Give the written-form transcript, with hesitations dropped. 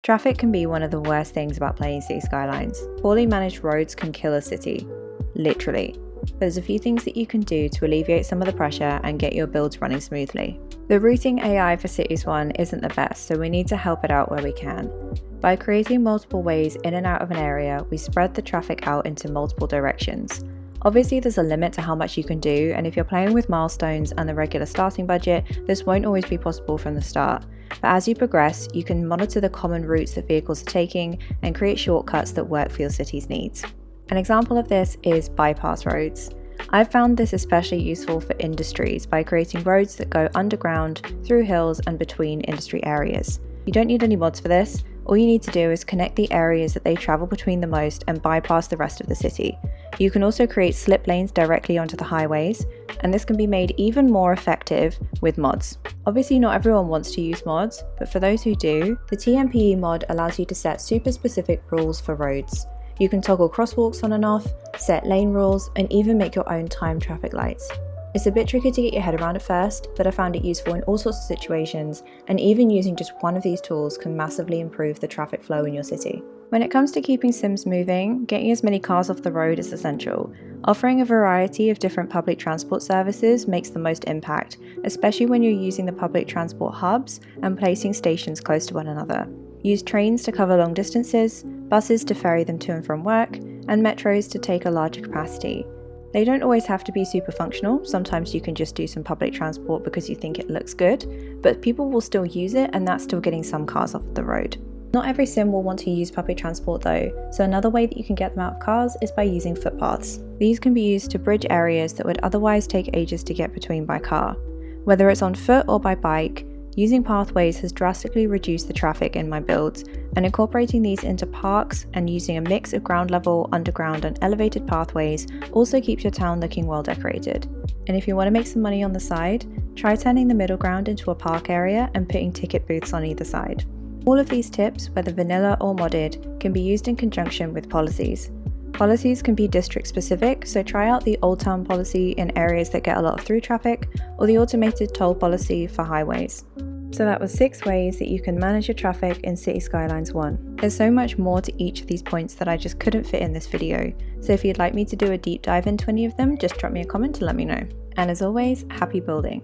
Traffic can be one of the worst things about playing City Skylines. Poorly managed roads can kill a city. Literally. But there's a few things that you can do to alleviate some of the pressure and get your builds running smoothly. The routing AI for Cities 1 isn't the best, so we need to help it out where we can. By creating multiple ways in and out of an area, we spread the traffic out into multiple directions. Obviously there's a limit to how much you can do, and if you're playing with milestones and the regular starting budget, this won't always be possible from the start. But as you progress, you can monitor the common routes that vehicles are taking and create shortcuts that work for your city's needs. An example of this is bypass roads. I've found this especially useful for industries by creating roads that go underground, through hills and between industry areas. You don't need any mods for this. All you need to do is connect the areas that they travel between the most and bypass the rest of the city. You can also create slip lanes directly onto the highways, and this can be made even more effective with mods. Obviously not everyone wants to use mods, but for those who do, the TMPE mod allows you to set super specific rules for roads. You can toggle crosswalks on and off, set lane rules, and even make your own timed traffic lights. It's a bit tricky to get your head around at first, but I found it useful in all sorts of situations, and even using just one of these tools can massively improve the traffic flow in your city. When it comes to keeping Sims moving, getting as many cars off the road is essential. Offering a variety of different public transport services makes the most impact, especially when you're using the public transport hubs and placing stations close to one another. Use trains to cover long distances, buses to ferry them to and from work, and metros to take a larger capacity. They don't always have to be super functional. Sometimes you can just do some public transport because you think it looks good, but people will still use it, and that's still getting some cars off the road. Not every sim will want to use public transport though, so another way that you can get them out of cars is by using footpaths. These can be used to bridge areas that would otherwise take ages to get between by car. Whether it's on foot or by bike, using pathways has drastically reduced the traffic in my builds, and incorporating these into parks and using a mix of ground level, underground and elevated pathways also keeps your town looking well decorated. And if you want to make some money on the side, try turning the middle ground into a park area and putting ticket booths on either side. All of these tips, whether vanilla or modded, can be used in conjunction with policies. Policies can be district specific, so try out the Old Town policy in areas that get a lot of through traffic, or the automated toll policy for highways. So that was 6 ways that you can manage your traffic in City Skylines 1. There's so much more to each of these points that I just couldn't fit in this video, so if you'd like me to do a deep dive into any of them, just drop me a comment to let me know. And as always, happy building!